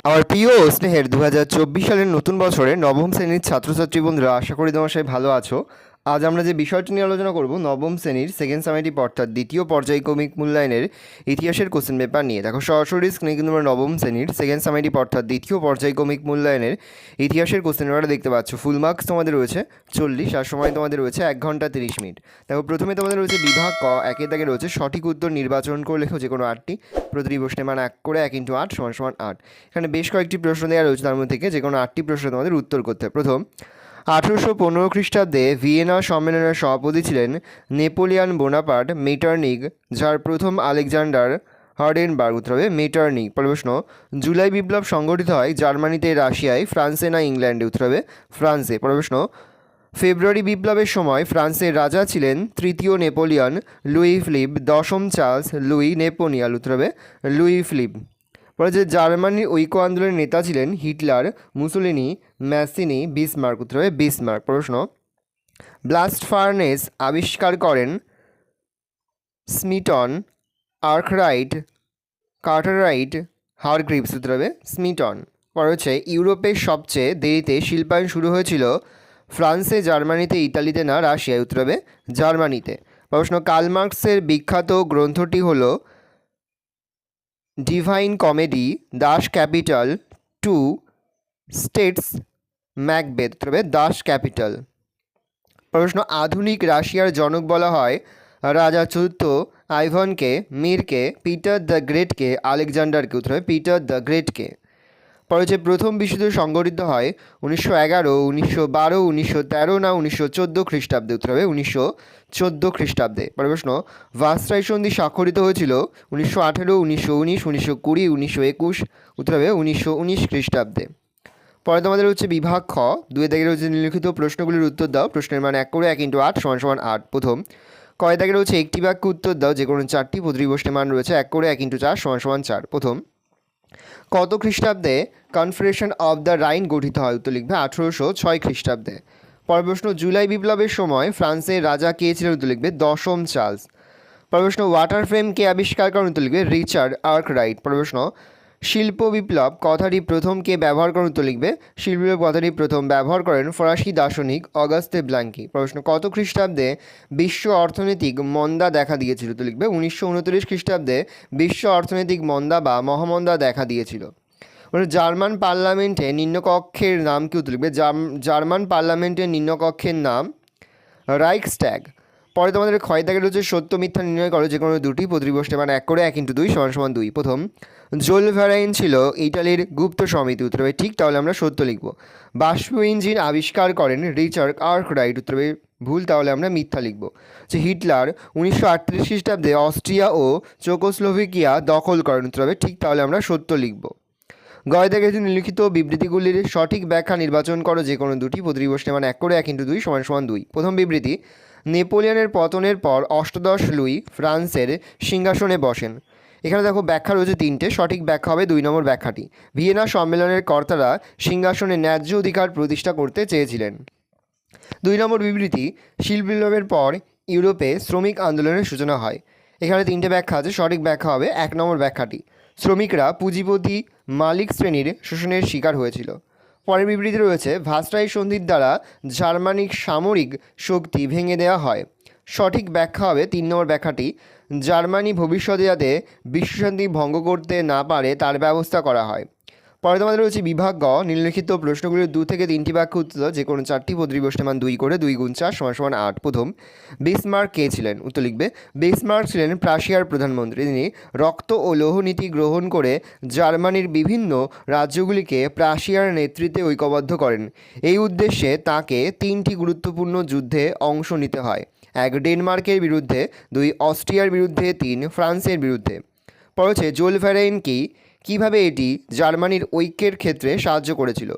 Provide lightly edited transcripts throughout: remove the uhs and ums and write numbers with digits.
আমার প্রিয় ও স্নেহের 2024 সালের নতুন বছরে নবম শ্রেণীর ছাত্রছাত্রী বন্ধুরা, আশা করি তোমার সবাই ভালো আছো। আজ আমরা যে বিষয়টি নিয়ে আলোচনা করব নবম শ্রেণীর সেকেন্ড সামেটিভ অর্থাৎ দ্বিতীয় পর্যায়ক্রমিক মূল্যায়নের ইতিহাসের কোশ্চেন পেপার নিয়ে। দেখো সরাসরি স্ক্রিনে কিন্তু আমরা নবম শ্রেণীর সেকেন্ড সামেটিভ অর্থাৎ দ্বিতীয় পর্যায়ক্রমিক মূল্যায়নের ইতিহাসের কোশ্চেন পেপারটা দেখতে পাচ্ছ। ফুল মার্কস তোমাদের রয়েছে 40 আর সময় তোমাদের রয়েছে 1 ঘন্টা 30 মিনিট। দেখো প্রথমে তোমাদের রয়েছে বিভাগ ক, একের দাগে রয়েছে সঠিক উত্তর নির্বাচন করে লেখো যে কোনো 8টি। প্রতিটি প্রশ্নের মান 1 করে 1 × 8 = 8। এখানে বেশ কয়েকটি প্রশ্ন দেওয়া রয়েছে, তার মধ্যে থেকে যে কোনো 8টি প্রশ্ন তোমাদের উত্তর করতে হবে। প্রথম, 1815 খ্রিস্টাব্দে ভিয়েনা সম্মেলনের সভাপতি ছিলেন নেপোলিয়ান বোনাপার্ট মেটারনিখ, যার প্রথম আলেকজান্ডার হার্ডেনবার্গ। উত্তর হবে মেটারনিখ। পরের প্রশ্ন, জুলাই বিপ্লব সংগঠিত হয় জার্মানিতে, রাশিয়ায়, ফ্রান্সে না ইংল্যান্ডে? উত্তর হবে ফ্রান্সে। পরের প্রশ্ন, ফেব্রুয়ারি বিপ্লবের সময় ফ্রান্সের রাজা ছিলেন তৃতীয় নেপোলিয়ন, লুই ফিলিপ, দশম চার্লস, লুই নেপোনিয়াল? উত্তর হবে লুই ফিলিপ। পরে যে জার্মানির ঐক্য আন্দোলনের নেতা ছিলেন হিটলার, মুসোলিনি, ম্যাসিনি, বিসমার্ক? উত্তর হবে বিসমার্ক। প্রশ্ন, ব্লাস্ট ফার্নেস আবিষ্কার করেন স্মিটন, আর্করাইট, কার্টারাইট, হারগ্রিভস? উত্তর হবে স্মিটন। পরে হচ্ছে ইউরোপের সবচেয়ে দেরিতে শিল্পায়ন শুরু হয়েছিল ফ্রান্সে, জার্মানিতে, ইতালিতে না রাশিয়ায়? উত্তর হবে জার্মানিতে। প্রশ্ন, কার্ল মার্কসের বিখ্যাত গ্রন্থটি হলো Divine Comedy, Das Kapital, two states, Macbeth? উত্তর হবে দাস ক্যাপিটাল। প্রশ্ন, আধুনিক রাশিয়ার জনক বলা হয় রাজা চতুর্থ আইভানকে, মিরকে, পিটার দ্য গ্রেটকে, আলেকজান্ডারকে? উত্তর হবে পিটার দ্য গ্রেটকে। পরে যে প্রথম বিশ্বযুদ্ধ সংগঠিত হয় 1911, 1912, 1913 না 1914 খ্রিস্টাব্দে? উত্তর হবে 1914 খ্রিস্টাব্দে। পরের প্রশ্ন, ভার্সাই সন্ধি স্বাক্ষরিত হয়েছিল 1918, 1919, 1920, 1921? উত্তর হবে 1919 খ্রিস্টাব্দে। পরে তোমাদের হচ্ছে বিভাগ খ, 2 দাগের হচ্ছে নিম্নলিখিত প্রশ্নগুলির উত্তর দাও। প্রশ্নের মান 1 করে 1 × 8 = 8। প্রথম, কয় দাগের হচ্ছে একটি বাক্য উত্তর দাও যে কোনো 4টি। প্রতিটি প্রশ্নের মান রয়েছে 1 করে 1 × 4 = 4। প্রথম, কত খ্রিস্টাব্দে কনফেডারেশন অফ দ্য রাইন গঠিত হয়? উত্তর লিখবে 1806 খ্রিস্টাব্দে। পরের প্রশ্ন, জুলাই বিপ্লবের সময় ফ্রান্সের রাজা কে ছিলেন? উত্তর লিখবে দশম চার্লস। পরের প্রশ্ন, ওয়াটার ফ্রেম কে আবিষ্কার করেন? উত্তর লিখবে রিচার্ড আর্করাইট। পরের প্রশ্ন, শিল্প বিপ্লব কথাটি প্রথম কে ব্যবহার করেন? উত্তর লিখবে শিল্প বিপ্লব কথাটি প্রথম ব্যবহার করেন ফরাসি দার্শনিক অগাস্তে ব্ল্যাঙ্কি। প্রশ্ন, কত খ্রিস্টাব্দে বিশ্ব অর্থনৈতিক মন্দা দেখা দিয়েছিল? উত্তর লিখবে 1929 খ্রিস্টাব্দে বিশ্ব অর্থনৈতিক মন্দা বা মহামন্দা দেখা দিয়েছিল। জার্মান পার্লামেন্টে নিম্নকক্ষের নাম কি? উত্তর লিখবে জার্মান পার্লামেন্টের নিম্নকক্ষের নাম রাইখস্ট্যাগ। পরে তোমাদের ক্ষয় দাগের হচ্ছে সত্য মিথ্যা নির্ণয় করো যে কোনো 2টি। প্রতিটি প্রশ্নের মান 1 করে 1 × 2 = 2। প্রথম, জোল ভ্যারাইন ছিল ইটালির গুপ্ত সমিতি? উত্তর হবে ঠিক, তাহলে আমরা সত্য লিখব। বাষ্প ইঞ্জিন আবিষ্কার করেন রিচার্ড আর্করাইট? উত্তর হবে ভুল, তাহলে আমরা মিথ্যা লিখব। যে হিটলার 1938 খ্রিস্টাব্দে অস্ট্রিয়া ও চেকোস্লোভাকিয়া দখল করেন? উত্তর হবে ঠিক, তাহলে আমরা সত্য লিখব। গয় দাগে নিম্নলিখিত বিবৃতিগুলির সঠিক ব্যাখ্যা নির্বাচন করো যে কোনো 2টি। প্রতিটি প্রশ্নের মান 1 করে 1 × 2 = 2। প্রথম বিবৃতি, নেপোলিয়নের পতনের পর অষ্টাদশ লুই ফ্রান্সের সিংহাসনে বসেন। এখানে দেখো ব্যাখ্যা রয়েছে 3টে, সঠিক ব্যাখ্যা হবে 2 নম্বর ব্যাখ্যাটি। ভিয়েনা সম্মেলনের কর্তারা সিংহাসনে ন্যায্য অধিকার প্রতিষ্ঠা করতে চেয়েছিলেন। 2 নম্বর বিবৃতি, শিল্প বিপ্লবের পর ইউরোপে শ্রমিক আন্দোলনের সূচনা হয়। এখানে 3টে ব্যাখ্যা আছে, সঠিক ব্যাখ্যা হবে 1 নম্বর ব্যাখ্যাটি। শ্রমিকরা পুঁজিপতি মালিক শ্রেণীর শোষণের শিকার হয়েছিল। পরের বিবৃতি রয়েছে, ভার্সাই সন্ধির দ্বারা জার্মানিক সামরিক শক্তি ভেঙে দেওয়া হয়। সঠিক ব্যাখ্যা হবে 3 নম্বর ব্যাখ্যাটি। জার্মানি ভবিষ্যতে যাতে বিশ্বশান্তি ভঙ্গ করতে না পারে তার ব্যবস্থা করা হয়। পরে তোমাদের রয়েছে বিভাগ গ, নিম্নলিখিত প্রশ্নগুলির 2 থেকে 3টি বাক্য উত্তর দাও যে কোনো 4টি। প্রতিটি প্রশ্নের মান 2 করে 2 × 4 = 8। প্রথম, বিসমার্ক কে ছিলেন? উত্তর লিখবে বিসমার্ক ছিলেন প্রাশিয়ার প্রধানমন্ত্রী। তিনি রক্ত ও লৌহ নীতি গ্রহণ করে জার্মানির বিভিন্ন রাজ্যগুলিকে প্রাশিয়ার নেতৃত্বে ঐক্যবদ্ধ করেন। এই উদ্দেশ্যে তাকে 3টি গুরুত্বপূর্ণ যুদ্ধে অংশ নিতে হয়: 1 ডেনমার্কের বিরুদ্ধে, 2 অস্ট্রিয়ার বিরুদ্ধে, 3 ফ্রান্সের বিরুদ্ধে। পরে হচ্ছে জোল ভ্যারাইন কি, কীভাবে এটি জার্মানির ঐক্যের ক্ষেত্রে সাহায্য করেছিল?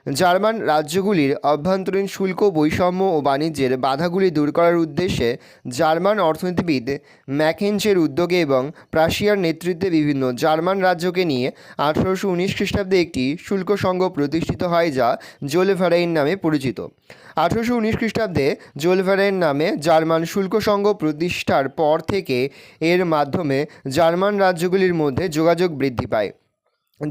জার্মান রাজ্যগুলির অভ্যন্তরীণ শুল্ক বৈষম্য ও বাণিজ্যের বাধাগুলি দূর করার উদ্দেশ্যে জার্মান অর্থনীতিবিদ ম্যাকেঞ্জের উদ্যোগে এবং প্রাশিয়ার নেতৃত্বে বিভিন্ন জার্মান রাজ্যকে নিয়ে 1819 খ্রিস্টাব্দে একটি শুল্ক সংঘ প্রতিষ্ঠিত হয় যা জোল ভ্যারাইন নামে পরিচিত। 1819 খ্রিস্টাব্দে জোল ভ্যারাইন নামে জার্মান শুল্ক সংঘ প্রতিষ্ঠার পর থেকে এর মাধ্যমে জার্মান রাজ্যগুলির মধ্যে যোগাযোগ বৃদ্ধি পায়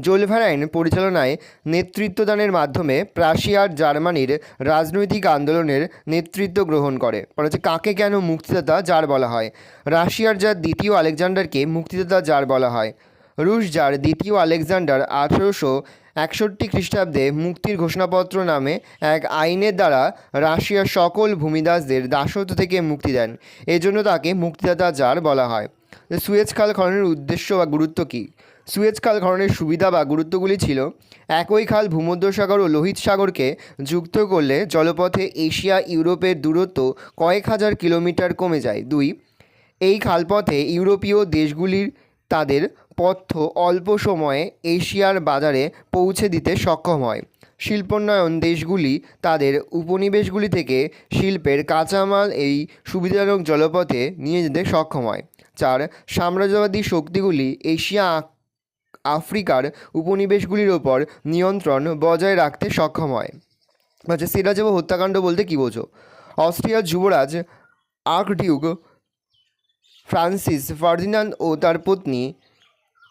জোলভারাইন পরিচালনায় নেতৃত্বদানের মাধ্যমে প্রাশিয়ার জার্মানির রাজনৈতিক আন্দোলনের নেতৃত্ব গ্রহণ করে। পরে হচ্ছে কাকে কেন মুক্তিদাতা জার বলা হয়? রাশিয়ার জার দ্বিতীয় আলেকজান্ডারকে মুক্তিদাতা জার বলা হয়। রুশ জার দ্বিতীয় আলেকজান্ডার 1861 খ্রিস্টাব্দে মুক্তির ঘোষণাপত্র নামে এক আইনের দ্বারা রাশিয়ার সকল ভূমিদাসদের দাসত্ব থেকে মুক্তি দেন। এজন্য তাকে মুক্তিদাতা জার বলা হয়। সুয়েজ খাল খননের উদ্দেশ্য বা গুরুত্ব কী? সুয়েজ খাল খননের সুবিধা বা গুরুত্বগুলি ছিল: একই খাল ভূমধ্যসাগর ও লোহিত সাগরকে যুক্ত করলে জলপথে এশিয়া ইউরোপের দূরত্ব কয়েক হাজার কিলোমিটার কমে যায়। 2. এই খালপথে ইউরোপীয় দেশগুলির তাদের পথ্য অল্প সময়ে এশিয়ার বাজারে পৌঁছে দিতে সক্ষম হয়। শিল্পোন্নয়ন দেশগুলি তাদের উপনিবেশগুলি থেকে শিল্পের কাঁচামাল এই সুবিধাজনক জলপথে নিয়ে যেতে সক্ষম হয়। 4. সাম্রাজ্যবাদী শক্তিগুলি এশিয়া আফ্রিকার উপনিবেশগুলির ওপর নিয়ন্ত্রণ বজায় রাখতে সক্ষম হয়। আচ্ছা, সিরাজেভো হত্যাকাণ্ড বলতে কী বোঝো? অস্ট্রিয়ার যুবরাজ আর্কডিউক ফ্রান্সিস ফার্দিনান্দ ও তার পত্নী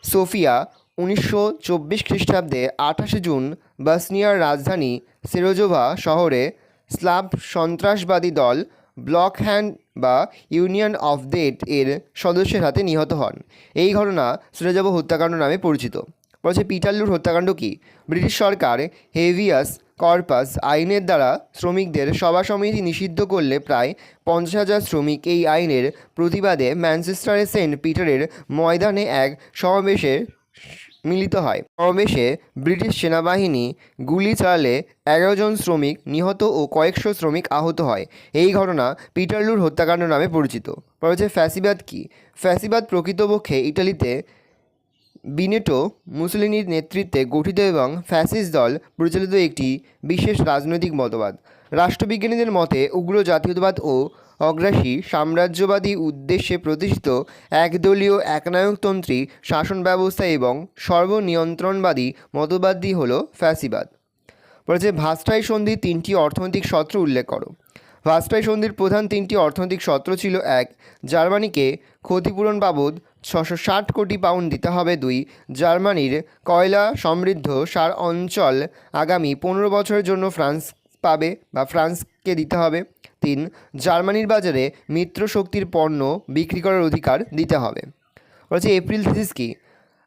সোফিয়া 1924 খ্রিস্টাব্দে 28 জুন বসনিয়ার রাজধানী সেরোজোভা শহরে স্লাভ সন্ত্রাসবাদী দল ব্লক হ্যান্ড বা ইউনিয়ন অফ ডেট এর সদস্যের হাতে নিহত হন। এই ঘটনা সেরোজোভা হত্যাকাণ্ড নামে পরিচিত। বলছে পিটারলুর হত্যাকাণ্ড কী? ব্রিটিশ সরকার হেভিয়াস কর্পাস আইনের দ্বারা শ্রমিকদের সভা সমিতি নিষিদ্ধ করলে প্রায় 50,000 শ্রমিক এই আইনের প্রতিবাদে ম্যানচেস্টারের সেন্ট পিটারের ময়দানে এক সমাবেশে মিলিত হয়। সমাবেশে ব্রিটিশ সেনাবাহিনী গুলি চালালে 11 জন শ্রমিক নিহত ও কয়েকশো শ্রমিক আহত হয়। এই ঘটনা পিটারলুর হত্যাকাণ্ড নামে পরিচিত। পরে হচ্ছে ফ্যাসিবাদ কী? ফ্যাসিবাদ প্রকৃতপক্ষে ইটালিতে বিনেটো মুসোলিনির নেতৃত্বে গঠিত এবং ফ্যাসিস্ট দল পরিচালিত একটি বিশেষ রাজনৈতিক মতবাদ। রাষ্ট্রবিজ্ঞানীদের মতে উগ্র জাতীয়তাবাদ ও অগ্রাসী সাম্রাজ্যবাদী উদ্দেশ্যে প্রতিষ্ঠিত একদলীয় একনায়কতন্ত্রী শাসন ব্যবস্থা এবং সর্বনিয়ন্ত্রণবাদী মতবাদই হল ফ্যাসিবাদ। বলেছে ভার্সাই সন্ধির 3টি অর্থনৈতিক সূত্র উল্লেখ করো। ভার্সাই সন্ধির প্রধান 3টি অর্থনৈতিক সূত্র ছিল: 1. জার্মানিকে ক্ষতিপূরণ বাবদ 660 কোটি পাউন্ড দিতে হবে। 2. জার্মানির কয়লা সমৃদ্ধ সার অঞ্চল আগামী 15 বছরের জন্য ফ্রান্স পাবে বা ফ্রান্সকে দিতে হবে। 3. জার্মানির বাজারে মিত্র শক্তির পণ্য বিক্রি করার অধিকার দিতে হবে। বলছে এপ্রিল থিসিস কী?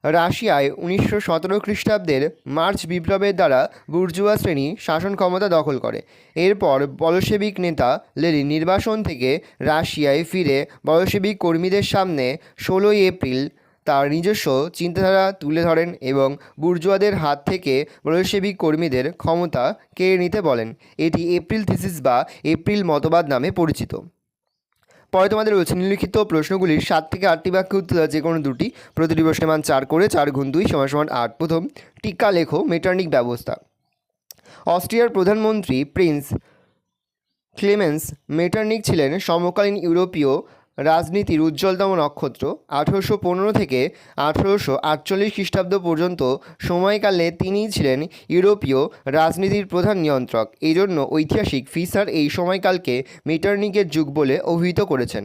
রাশিয়ায় 1917 খ্রিস্টাব্দের মার্চ বিপ্লবের দ্বারা বুর্জুয়া শ্রেণী শাসন ক্ষমতা দখল করে। এরপর বলশেবিক নেতা লেনিন নির্বাসন থেকে রাশিয়ায় ফিরে বলশেবিক কর্মীদের সামনে 16 এপ্রিল তার নিজস্ব চিন্তাধারা তুলে ধরেন এবং বুর্জুয়াদের হাত থেকে বলশেবিক কর্মীদের ক্ষমতা কেড়ে নিতে বলেন। এটি এপ্রিল থিসিস বা এপ্রিল মতবাদ নামে পরিচিত। পরে তোমাদের রয়েছে নিম্নলিখিত প্রশ্নগুলির 7 থেকে 8টি বাক্য উত্তর যে কোনো দুটি, প্রতিটি প্রশ্নের মান 4 করে, 4 গুণ 2 = 8। প্রথম, টিকা লেখো মেটার্নিক ব্যবস্থা। অস্ট্রিয়ার প্রধানমন্ত্রী প্রিন্স ক্লেমেন্স মেটার্নিক ছিলেন সমকালীন ইউরোপীয় রাজনীতির উজ্জ্বলতম নক্ষত্র। 1815 থেকে 1848 খ্রিস্টাব্দ পর্যন্ত সময়কালে তিনিই ছিলেন ইউরোপীয় রাজনীতির প্রধান নিয়ন্ত্রক। এই জন্য ঐতিহাসিক ফিসার এই সময়কালকে মেটার্নিকের যুগ বলে অভিহিত করেছেন।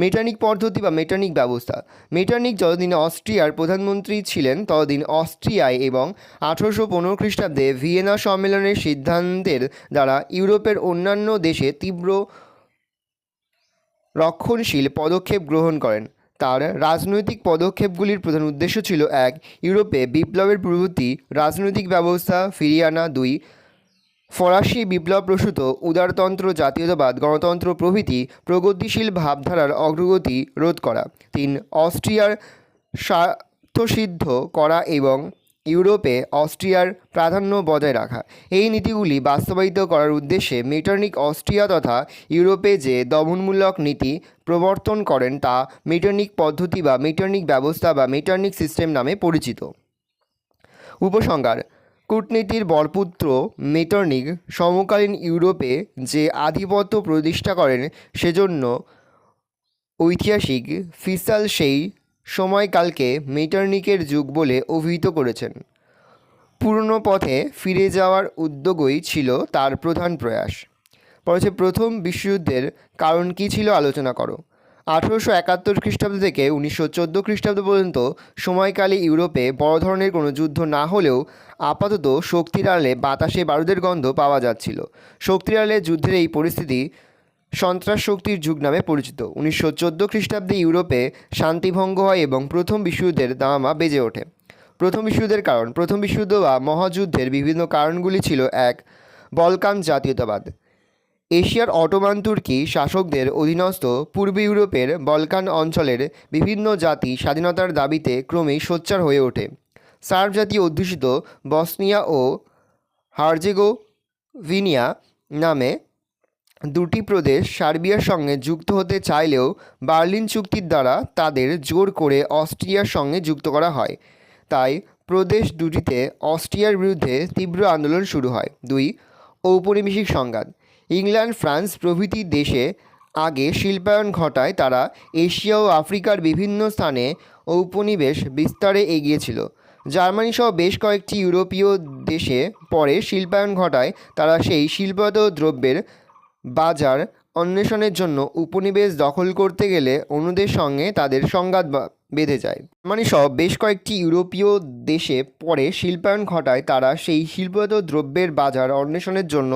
মেটার্নিক পদ্ধতি বা মেটার্নিক ব্যবস্থা। মেটার্নিক যতদিন অস্ট্রিয়ার প্রধানমন্ত্রী ছিলেন ততদিন অস্ট্রিয়ায় এবং 1815 খ্রিস্টাব্দে ভিয়েনা সম্মেলনের সিদ্ধান্তের দ্বারা ইউরোপের অন্যান্য দেশে তীব্র রক্ষণশীল পদক্ষেপ গ্রহণ করেন। তার রাজনৈতিক পদক্ষেপগুলির প্রধান উদ্দেশ্য ছিল: 1. ইউরোপে বিপ্লবের পূর্ববর্তী রাজনৈতিক ব্যবস্থা ফিরিয়ে আনা। 2. ফরাসি বিপ্লব প্রসূত উদারতন্ত্র, জাতীয়তাবাদ, গণতন্ত্র প্রভৃতি প্রগতিশীল ভাবধারার অগ্রগতি রোধ করা। 3. অস্ট্রিয়ার স্বার্থসিদ্ধ করা এবং ইউরোপে অস্ট্রিয়ার প্রাধান্য বজায় রাখা। এই নীতিগুলি বাস্তবায়িত করার উদ্দেশ্যে মেটার্নিক অস্ট্রিয়া তথা ইউরোপে যে দমনমূলক নীতি প্রবর্তন করেন তা মেটার্নিক পদ্ধতি বা মেটার্নিক ব্যবস্থা বা মেটার্নিক সিস্টেম নামে পরিচিত। উপসংহার: কূটনীতির বরপুত্র মেটার্নিক সমকালীন ইউরোপে যে আধিপত্য প্রতিষ্ঠা করেন সেজন্য ঐতিহাসিক ফিসাল সেই সময়কালকে মেটার্নিকের যুগ বলে অভিহিত করেছেন। পুরনো পথে ফিরে যাওয়ার উদ্যোগই ছিল তার প্রধান প্রয়াস। পরে প্রথম বিশ্বযুদ্ধের কারণ কী ছিল আলোচনা করো। 1871 খ্রিস্টাব্দ থেকে 1914 খ্রিস্টাব্দ পর্যন্ত সময়কালে ইউরোপে বড় ধরনের কোনো যুদ্ধ না হলেও আপাতত শক্তির আড়ালে বাতাসে বারুদের গন্ধ পাওয়া যাচ্ছিল। শক্তির আড়ালে যুদ্ধের এই পরিস্থিতি সন্ত্রাস শক্তির যুগ নামে পরিচিত। 1914 খ্রিস্টাব্দে ইউরোপে শান্তিভঙ্গ হয় এবং প্রথম বিশ্বযুদ্ধের দামামা বেজে ওঠে। প্রথম বিশ্বযুদ্ধের কারণ। প্রথম বিশ্বযুদ্ধ বা মহাযুদ্ধের বিভিন্ন কারণগুলি ছিল: 1. বলকান জাতীয়তাবাদ। এশিয়ার অটোমান তুর্কি শাসকদের অধীনস্থ পূর্ব ইউরোপের বলকান অঞ্চলের বিভিন্ন জাতি স্বাধীনতার দাবিতে ক্রমেই সোচ্চার হয়ে ওঠে। সার্ব জাতি অধ্যুষিত বসনিয়া ও হার্জেগোভিনিয়া নামে দুটি প্রদেশ সার্বিয়ার সঙ্গে যুক্ত হতে চাইলেও বার্লিন চুক্তির দ্বারা তাদের জোর করে অস্ট্রিয়ার সঙ্গে যুক্ত করা হয়। তাই প্রদেশ দুটিতে অস্ট্রিয়ার বিরুদ্ধে তীব্র আন্দোলন শুরু হয়। 2. ঔপনিবেশিক সংঘাত। ইংল্যান্ড, ফ্রান্স প্রভৃতি দেশে আগে শিল্পায়ন ঘটায় তারা এশিয়া ও আফ্রিকার বিভিন্ন স্থানে ঔপনিবেশ বিস্তারে এগিয়েছিল। জার্মানি সহ বেশ কয়েকটি ইউরোপীয় দেশে পরে শিল্পায়ন ঘটায় তারা সেই শিল্পায়িত দ্রব্যের বাজার অন্বেষণের জন্য উপনিবেশ দখল করতে গেলে অন্যদের সঙ্গে তাদের সংঘাত বেঁধে যায়। জার্মানি সহ বেশ কয়েকটি ইউরোপীয় দেশে পরে শিল্পায়ন ঘটায় তারা সেই শিল্পায়িত দ্রব্যের বাজার অন্বেষণের জন্য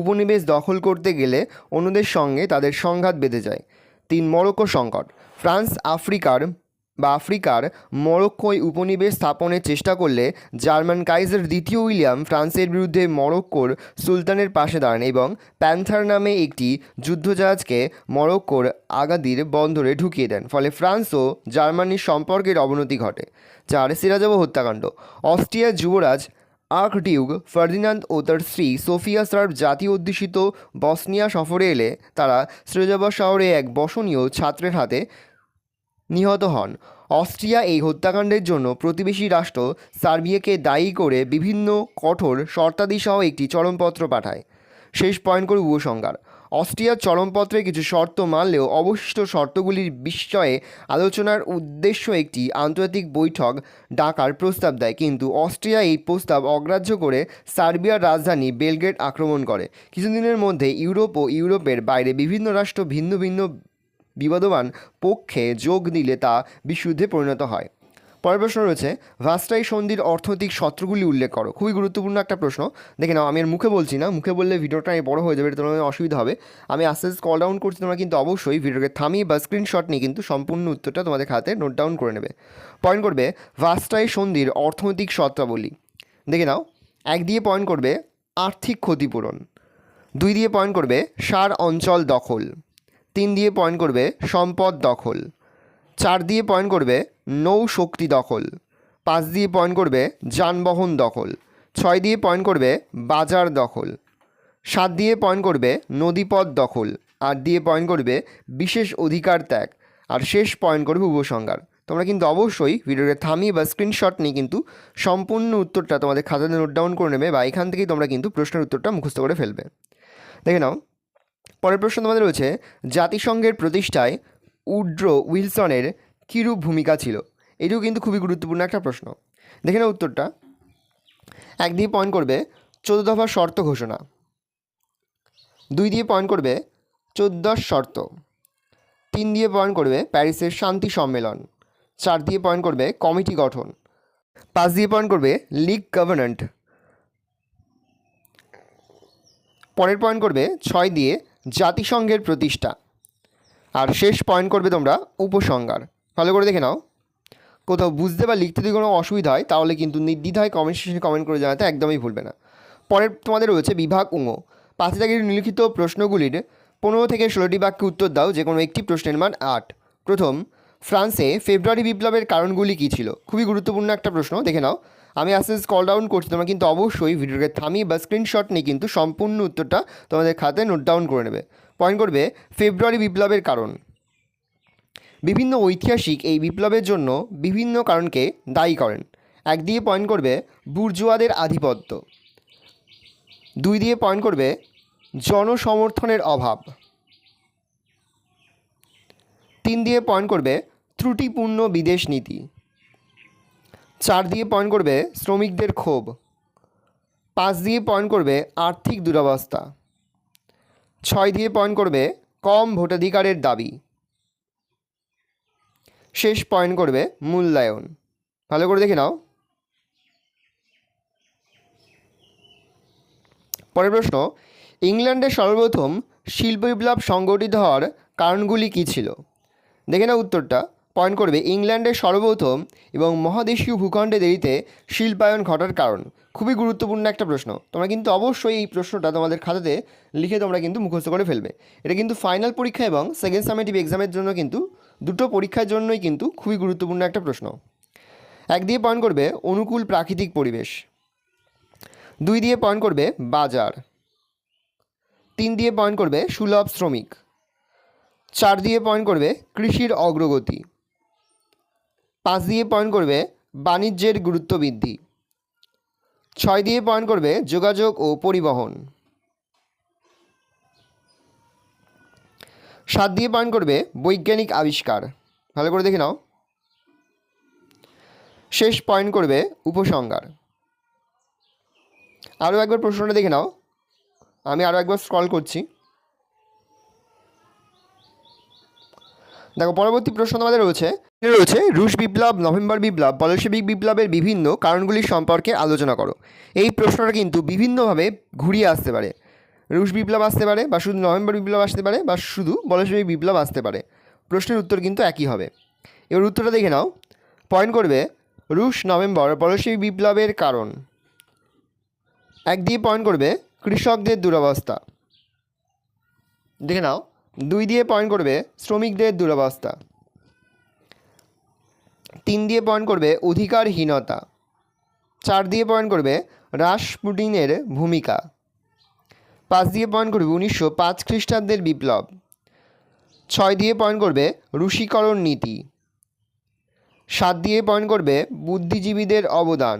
উপনিবেশ দখল করতে গেলে অন্যদের সঙ্গে তাদের সংঘাত বেঁধে যায়। 3. মরক্কো সংকট। ফ্রান্স আফ্রিকার মরক্কোয় উপনিবেশ স্থাপনের চেষ্টা করলে জার্মান কাইজার দ্বিতীয় উইলিয়াম ফ্রান্সের বিরুদ্ধে মরক্কোর সুলতানের পাশে দাঁড়ান এবং প্যান্থার নামে একটি যুদ্ধজাহাজকে মরক্কোর আগাদির বন্দরে ঢুকিয়ে দেন। ফলে ফ্রান্স ও জার্মানির সম্পর্কের অবনতি ঘটে। 4. সিরাজেভো হত্যাকাণ্ড। অস্ট্রিয়ার যুবরাজ আর্কডিউক ফার্দিনান্দ ও তার স্ত্রী সোফিয়া সার্ব জাতীয় অধ্যুষিত বসনিয়া সফরে এলে তারা সিরাজেভো শহরে এক বসনীয় ছাত্রের হাতে নিহত হন। অস্ট্রিয়া এই হত্যাকাণ্ডের জন্য প্রতিবেশী রাষ্ট্র সার্বিয়াকে দায়ী করে বিভিন্ন কঠোর শর্তাদিসহ একটি চরমপত্র পাঠায়। শেষ পয়েন্ট করে উপসংহার। অস্ট্রিয়ার চরমপত্রে কিছু শর্ত মানলেও অবশিষ্ট শর্তগুলির বিষয়ে আলোচনার উদ্দেশ্য একটি আন্তর্জাতিক বৈঠক ডাকার প্রস্তাব দেয়, কিন্তু অস্ট্রিয়া এই প্রস্তাব অগ্রাহ্য করে সার্বিয়ার রাজধানী বেলগ্রেড আক্রমণ করে। কিছুদিনের মধ্যে ইউরোপ ও ইউরোপের বাইরে বিভিন্ন রাষ্ট্র ভিন্ন ভিন্ন বিবাদমান পক্ষে যোগ দিলে তা বিশুদ্ধে পরিণত হয়। পরের প্রশ্ন রয়েছে, ভার্সাই সন্ধির অর্থনৈতিক সূত্রগুলি উল্লেখ করো। খুবই গুরুত্বপূর্ণ একটা প্রশ্ন। দেখে নাও, আমি আর মুখে বলছি না, মুখে বললে ভিডিওটা বড় হয়ে যাবে, এটা তোমার অসুবিধা হবে। আমি আস্তে আস্তে কল ডাউন করছি, তোমরা কিন্তু অবশ্যই ভিডিওকে থামিয়ে বা স্ক্রিনশট নিয়ে কিন্তু সম্পূর্ণ উত্তরটা তোমাদের খাতে নোট ডাউন করে নেবে। পয়েন্ট করবে ভার্সাই সন্ধির অর্থনৈতিক সূত্রাবলী। দেখে নাও, 1 দিয়ে পয়েন্ট করবে আর্থিক ক্ষতিপূরণ, 2 দিয়ে পয়েন্ট করবে সার অঞ্চল দখল, 3 দিয়ে পয়েন্ট করবে সম্পদ দখল, 4 দিয়ে পয়েন্ট করবে নৌ শক্তি দখল, 5 দিয়ে পয়েন্ট করবে যানবাহন দখল, 6 দিয়ে পয়েন্ট করবে বাজার দখল, 7 দিয়ে পয়েন্ট করবে নদীপথ দখল, 8 দিয়ে পয়েন্ট করবে বিশেষ অধিকার ত্যাগ, আর শেষ পয়েন্ট করবে উপসংহার। তোমরা কিন্তু অবশ্যই ভিডিওকে থামিয়ে বা স্ক্রিনশট নিয়ে কিন্তু সম্পূর্ণ উত্তরটা তোমাদের খাতাতে নোট ডাউন করে নেবে, বা এখান থেকেই তোমরা কিন্তু প্রশ্নের উত্তরটা মুখস্থ করে ফেলবে। দেখে নাও, পরের প্রশ্ন তোমাদের রয়েছে, জাতিসংঘের প্রতিষ্ঠায় উড্রো উইলসনের কীরূপ ভূমিকা ছিল? এটিও কিন্তু খুবই গুরুত্বপূর্ণ একটা প্রশ্ন। দেখে নাও উত্তরটা। 1 দিয়ে পয়েন্ট করবে 14 দফার শর্ত ঘোষণা, 2 দিয়ে পয়েন্ট করবে 14 শর্ত, 3 দিয়ে পয়েন্ট করবে প্যারিসের শান্তি সম্মেলন, 4 দিয়ে পয়েন্ট করবে কমিটি গঠন, 5 দিয়ে পয়েন্ট করবে লিগ গভর্নেন্ট, পরের পয়েন্ট করবে 6 দিয়ে জাতিসংঘের প্রতিষ্ঠা, আর শেষ পয়েন্ট করবে তোমরা উপসংহার। ভালো করে দেখে নাও, কোথাও বুঝতে বা লিখতে যদি কোনো অসুবিধা হয় তাহলে কিন্তু নির্দ্বিধায় কমেন্ট সেকশনে কমেন্ট করে জানাতে একদমই ভুলবে না। পরের তোমাদের রয়েছে বিভাগ উঙ। 5 দাগের নিম্নলিখিত প্রশ্নগুলির 15 থেকে 16টি বাক্যে উত্তর দাও, যে কোনো একটি প্রশ্নের মান 8। প্রথম, ফ্রান্সে ফেব্রুয়ারি বিপ্লবের কারণগুলি কী ছিল? খুবই গুরুত্বপূর্ণ একটা প্রশ্ন। দেখে নাও, আমি আস্তে আস্তে কল ডাউন করছি, তোমরা কিন্তু অবশ্যই ভিডিওকে থামিয়ে বা স্ক্রিনশট নিয়ে কিন্তু সম্পূর্ণ উত্তরটা তোমাদের খাতায় নোট ডাউন করে নেবে। পয়েন্ট করবে ফেব্রুয়ারি বিপ্লবের কারণ। বিভিন্ন ঐতিহাসিক এই বিপ্লবের জন্য বিভিন্ন কারণকে দায়ী করেন। 1 দিয়ে পয়েন্ট করবে বুর্জোয়াদের আধিপত্য, 2 দিয়ে পয়েন্ট করবে জনসমর্থনের অভাব, 3 দিয়ে পয়েন্ট করবে ত্রুটিপূর্ণ বিদেশ নীতি, 4 দিয়ে পয়েন্ট করবে শ্রমিকদের ক্ষোভ, 5 দিয়ে পয়েন্ট করবে আর্থিক দুরবস্থা, 6 দিয়ে পয়েন্ট করবে কম ভোটাধিকারের দাবি, শেষ পয়েন্ট করবে মূল্যায়ন। ভালো করে দেখে নাও। পরের প্রশ্ন, ইংল্যান্ডে সর্বপ্রথম শিল্প বিপ্লব সংগঠিত হওয়ার কারণগুলি কী ছিল? দেখে নাও উত্তরটা। পয়েন্ট করবে ইংল্যান্ডের সর্বপ্রথম এবং মহাদেশীয় ভূখণ্ডে দেরিতে শিল্পায়ন ঘটার কারণ। খুবই গুরুত্বপূর্ণ একটা প্রশ্ন। তোমরা কিন্তু অবশ্যই এই প্রশ্নটা তোমাদের খাতাতে লিখে তোমরা কিন্তু মুখস্থ করে ফেলবে। এটা কিন্তু ফাইনাল পরীক্ষা এবং সেকেন্ড সামেটিভ এক্সামের জন্য কিন্তু দুটো পরীক্ষার জন্যই কিন্তু খুবই গুরুত্বপূর্ণ একটা প্রশ্ন। 1 দিয়ে পয়েন্ট করবে অনুকূল প্রাকৃতিক পরিবেশ। 2 দিয়ে পয়েন্ট করবে বাজার। 3 দিয়ে পয়েন্ট করবে সুলভ শ্রমিক। 4 দিয়ে পয়েন্ট করবে কৃষির অগ্রগতি। 5 দিয়ে পয়েন্ট করবে বাণিজ্যের গুরুত্ব বৃদ্ধি। 6 দিয়ে পয়েন্ট করবে যোগাযোগ ও পরিবহন। 7 দিয়ে পয়েন্ট করবে বৈজ্ঞানিক আবিষ্কার। ভালো করে দেখে নাও। শেষ পয়েন্ট করবে উপসংহার। আরও একবার প্রশ্নটা দেখে নাও। আমি আরও একবার স্ক্রল করছি। দেখো পরবর্তী প্রশ্ন তোমাদের রয়েছে রুশ বিপ্লব, নভেম্বর বিপ্লব, বলশেভিক বিপ্লবের বিভিন্ন কারণগুলি সম্পর্কে আলোচনা করো। এই প্রশ্নটা কিন্তু বিভিন্নভাবে ঘুরিয়ে আসতে পারে। রুশ বিপ্লব আসতে পারে, বা শুধু নভেম্বর বিপ্লব আসতে পারে, বা শুধু বলশেভিক বিপ্লব আসতে পারে। প্রশ্নের উত্তর কিন্তু একই হবে। এবার উত্তরটা দেখে নাও। পয়েন্ট করবে রুশ, নভেম্বর, বলশেভিক বিপ্লবের কারণ। 1 দিয়ে পয়েন্ট করবে কৃষকদের দুরবস্থা। দেখে নাও। 2 দিয়ে পয়েন্ট করবে শ্রমিকদের দুরবস্থা। 3 দিয়ে পয়েন্ট করবে অধিকারহীনতা। 4 দিয়ে পয়েন্ট করবে রাসপুটিনের ভূমিকা। 5 দিয়ে পয়েন্ট করবে 1905 খ্রিস্টাব্দের বিপ্লব। 6 দিয়ে পয়েন্ট করবে রুশীকরণ নীতি। 7 দিয়ে পয়েন্ট করবে বুদ্ধিজীবীদের অবদান।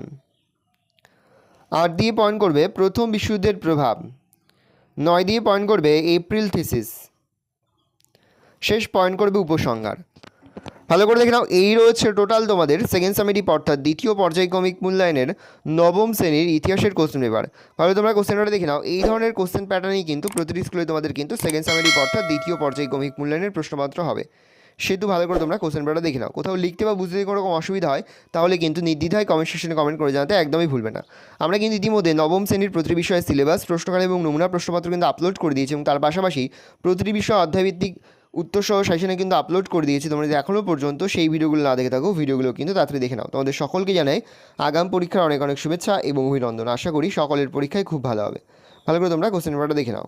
8 দিয়ে পয়েন্ট করবে প্রথম বিশ্বযুদ্ধের প্রভাব। 9 দিয়ে পয়েন্ট করবে এপ্রিল থিসিস। শেষ পয়েন্ট করবে উপসংহার। ভালো করে দেখে নাও। এই রয়েছে টোটাল তোমাদের সেকেন্ড সামেটিভ অর্থাৎ দ্বিতীয় পর্যায়ক্রমিক মূল্যায়নের নবম শ্রেণীর ইতিহাসের কোশ্চেন পেপার। ভালো তোমরা কোশ্চেনটা দেখে নাও। এই ধরনের কোশ্চেন প্যাটার্নই কিন্তু প্রতিটি স্কুলে তোমাদের কিন্তু সেকেন্ড সামেটিভ অর্থাৎ দ্বিতীয় পর্যায়ক্রমিক মূল্যায়নের প্রশ্নপত্র হবে। সেহেতু ভালো করে তোমরা কোশ্চেন পেপারটা দেখে নাও। কোথাও লিখতে বা বুঝতে কোনো রকম অসুবিধা হয় তাহলে কিন্তু নির্দ্বিধায় কমেন্ট সেকশনে কমেন্ট করে জানাতে একদমই ভুলবে না। আমরা কিন্তু ইতিমধ্যে নবম শ্রেণীর প্রতিটি বিষয়ের সিলেবাস, প্রশ্নকাল এবং নমুনা প্রশ্নপত্র কিন্তু আপলোড করে দিয়েছি, এবং তার পাশাপাশি প্রতিটি বিষয় অধ্যায়ভিত্তিক উত্তরসহ সেশনে কিন্তু আপলোড করে দিয়েছি। তোমরা যদি এখনও পর্যন্ত সেই ভিডিওগুলো না দেখে থাকো, ভিডিওগুলো কিন্তু তাড়াতাড়ি দেখে নাও। তোমাদের সকলকে জানাই আগাম পরীক্ষার অনেক অনেক শুভেচ্ছা এবং অভিনন্দন। আশা করি সকলের পরীক্ষায় খুব ভালো হবে। ভালো করে তোমরা কোশ্চেন পেপারটা দেখে নাও।